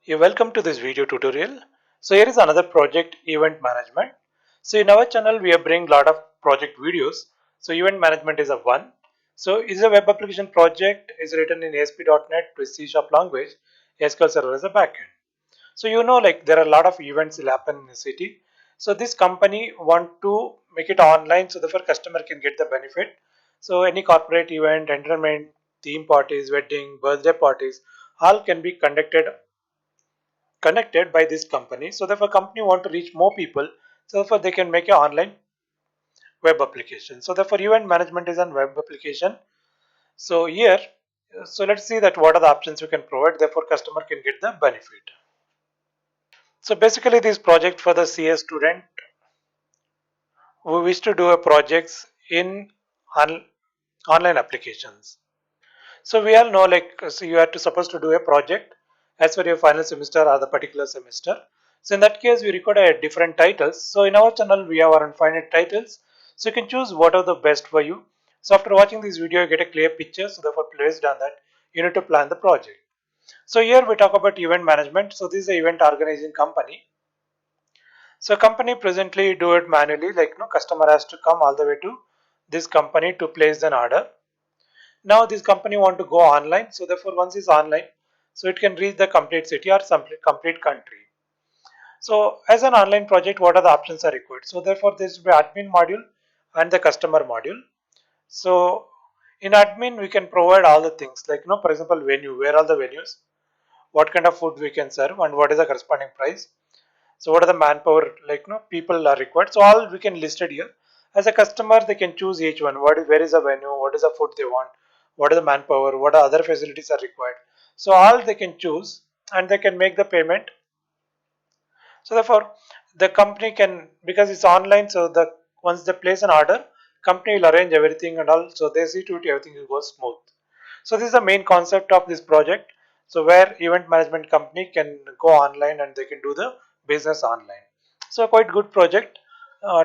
Welcome to this video tutorial. So here is another project, event management. So in our channel we are bringing lot of project videos. So event management is a one. So is a web application project is written in ASP.NET with C# language, SQL Server as a backend. So like there are a lot of events will happen in the city. So this company want to make it online so therefore customer can get the benefit. So any corporate event, entertainment, theme parties, wedding, birthday parties, all can be conducted connected by this company. So therefore company want to reach more people. So therefore they can make an online web application. So therefore event management is a web application. So here, so let's see that what are the options you can provide. Therefore customer can get the benefit. So basically this project for the CS student who wish to do a projects in on, online applications. So we all know so you are to supposed to do a project as for your final semester or the particular semester. So in that case we record a different titles. So in our channel we have around 500 titles. So you can choose what are the best for you. So after watching this video you get a clear picture. So therefore based on that you need to plan the project. So here we talk about event management. So this is an event organizing company. So company presently do it manually customer has to come all the way to this company to place an order. Now this company want to go online, so therefore once it's online, so it can reach the complete city or some complete country. So as an online project, what are the options are required? So therefore this will be admin module and the customer module. So in admin we can provide all the things for example venue, where are the venues, what kind of food we can serve and what is the corresponding price. So what are the manpower people are required. So all we can list it here. As a customer they can choose each one. Where is the venue, what is the food they want, what is the manpower, what are other facilities are required. So all they can choose and they can make the payment. So therefore the company can, because it's online, so the once they place an order, company will arrange everything and all, so they see to it everything will go smooth. So this is the main concept of this project. So where event management company can go online and they can do the business online. So quite good project,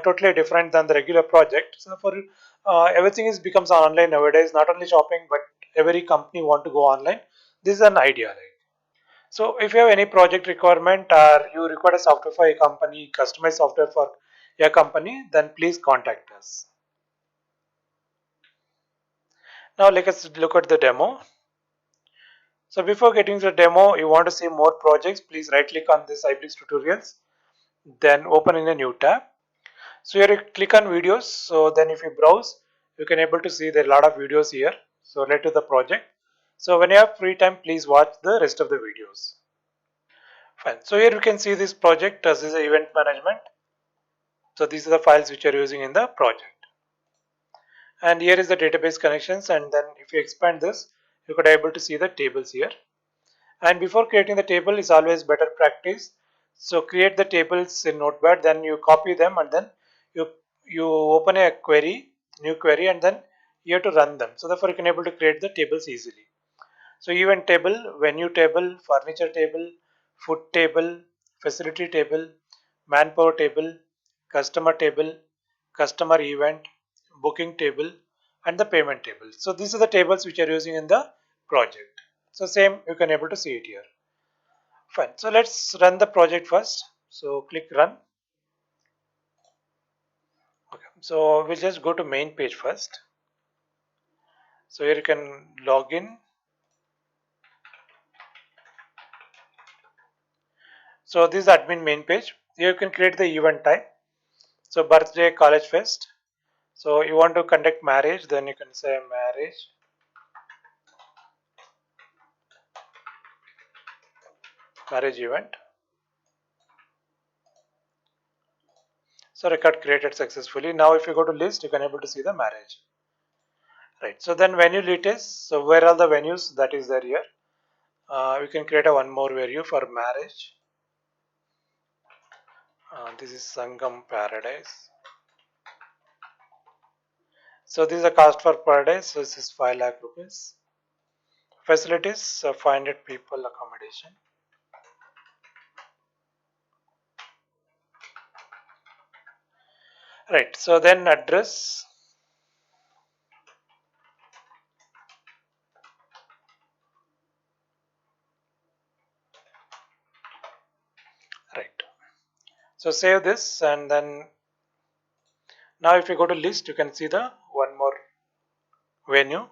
totally different than the regular project. So for everything is becomes online nowadays, not only shopping but every company want to go online. This is an idea, right? So if you have any project requirement or you require a software for a company, customized software for your company, then please contact us. Now let's look at the demo. So before getting to the demo, you want to see more projects, please right click on this iBlix tutorials, then open in a new tab. So here you click on videos. So then if you browse, you can able to see there are a lot of videos here. So related to the project. So when you have free time, please watch the rest of the videos. Fine. So here you can see this project as is event management. So these are the files which are using in the project. And here is the database connections, and then if you expand this, you could able to see the tables here. And before creating the table is always better practice. So create the tables in Notepad, then you copy them and then you you open a query, new query, and then you have to run them. So therefore you can able to create the tables easily. So event table, venue table, furniture table, food table, facility table, manpower table, customer table, customer event, booking table, and the payment table. So these are the tables which are using in the project. So same you can able to see it here. Fine. So let's run the project first. So click run. Okay. So we'll just go to main page first. So here you can log in. So this is admin main page. Here you can create the event type. So birthday, college fest. So you want to conduct marriage, then you can say marriage event. So record created successfully. Now if you go to list, you can able to see the marriage. Right. So then venue details. So where are the venues that is there here? We can create a one more venue for marriage. This is Sangam Paradise. So this is a cost for Paradise. So this is 5 lakh rupees. Facilities, so 500 people accommodation. Right. So then address. So save this, and then now if you go to list, you can see the one more venue.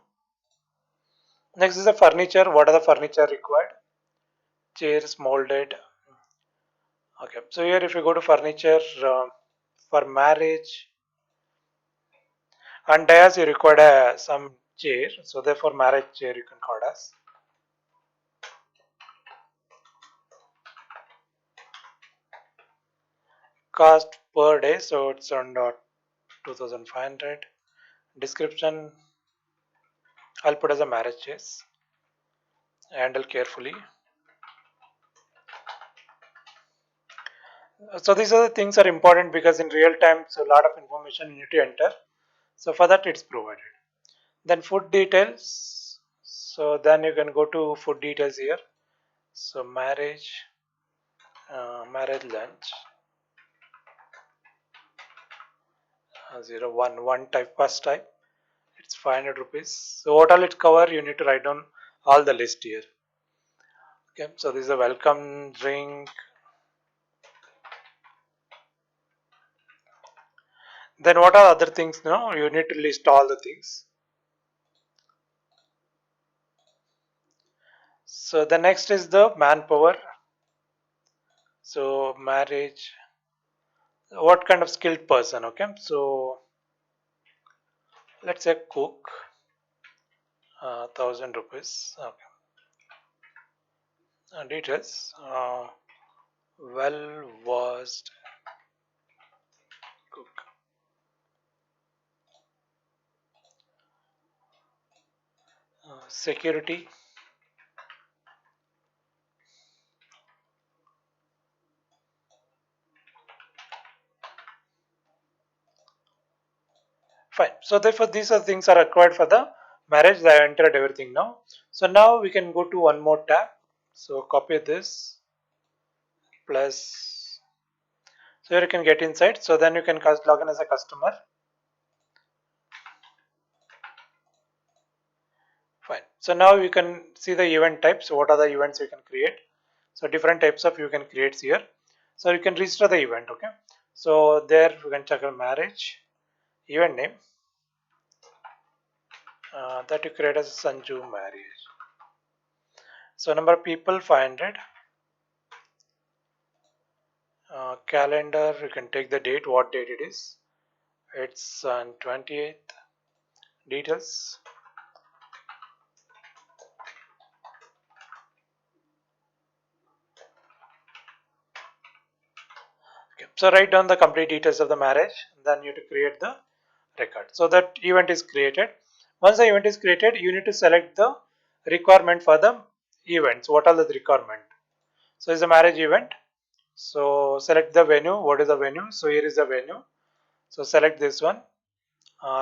Next is the furniture. What are the furniture required? Chairs, molded. Okay, so here if you go to furniture for marriage and dais, you require some chair. So therefore marriage chair you can call as. Cost per day, so it's on 2500. Description, I'll put as a marriage chairs. Handle carefully. So these are the things are important because in real time, so a lot of information you need to enter. So for that it's provided. Then food details. So then you can go to food details here. So marriage lunch 011 type first type. It's 500 rupees. So what all it cover? You need to write down all the list here. Okay. So this is a welcome drink. Then what are other things? No, you need to list all the things. So the next is the manpower. So marriage. What kind of skilled person? Okay. So let's say cook. 1000 rupees. Okay. Details. Well versed cook. Security. Fine. So therefore these are things are required for the marriage. I entered everything now. So now we can go to one more tab. So copy this plus. So here you can get inside. So then you can log in as a customer. Fine. So now you can see the event types. So what are the events you can create? So different types of you can create here. So you can register the event. Okay. So there you can check a marriage event name that you create as Sanju marriage. So number of people 500. Calendar you can take the date, what date it is. It's on 28th. Details. Okay. So write down the complete details of the marriage. Then you have to create the record. So that event is created. Once the event is created, you need to select the requirement for the events. What are the requirement? So it's a marriage event. So select the venue. What is the venue? So here is the venue. So select this one.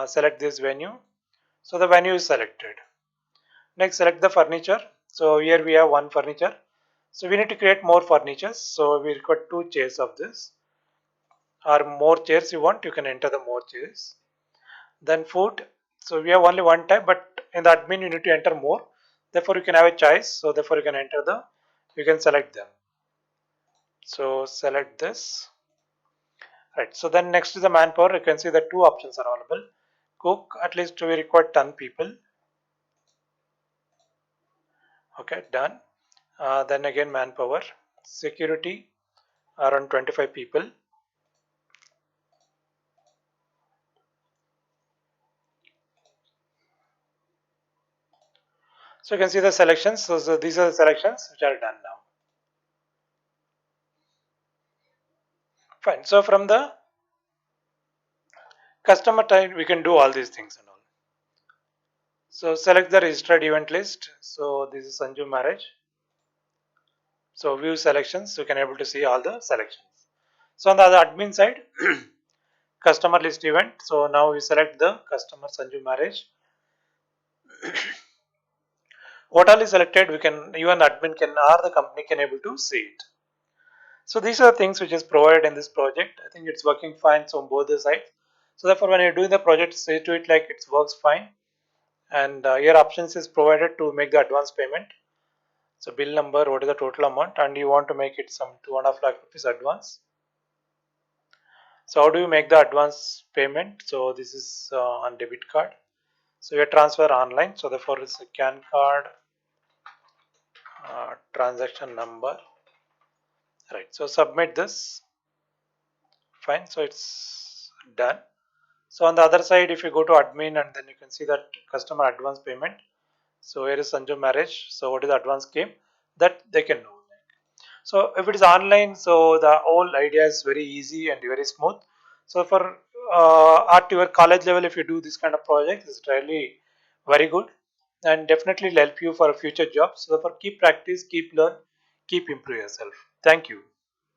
Select this venue. So the venue is selected. Next, select the furniture. So here we have one furniture. So we need to create more furnitures. So we require two chairs of this. Or more chairs you want, you can enter the more chairs. Then food. So we have only one type, but in the admin you need to enter more. Therefore you can have a choice. So therefore you can enter you can select them. So select this. Right. So then next is the manpower. You can see the two options are available. Cook, at least we require 10 people. Okay, done. Then again manpower. Security, around 25 people. So you can see the selections. So these are the selections which are done now. Fine. So from the customer type, we can do all these things and all. So select the registered event list. So this is Sanju marriage. So view selections. You can able to see all the selections. So on the other admin side, customer list event. So now we select the customer Sanju marriage. What all is selected, we can even admin can or the company can able to see it. So these are the things which is provided in this project. I think it's working fine so on both the sides. So therefore when you're doing the project, say to it like it works fine. And your options is provided to make the advance payment. So bill number, what is the total amount, and you want to make it some 2.5 lakh rupees advance. So how do you make the advance payment? So this is on debit card. So you transfer online. So therefore it's a CAN card transaction number. Right. So submit this. Fine. So it's done. So on the other side, if you go to admin and then you can see that customer advance payment. So here is Sanju marriage. So what is the advance came? That they can know. So if it is online, so the whole idea is very easy and very smooth. So for at your college level, if you do this kind of project, it's really very good and definitely will help you for future jobs. So for keep practice, keep learn, keep improve yourself. Thank you.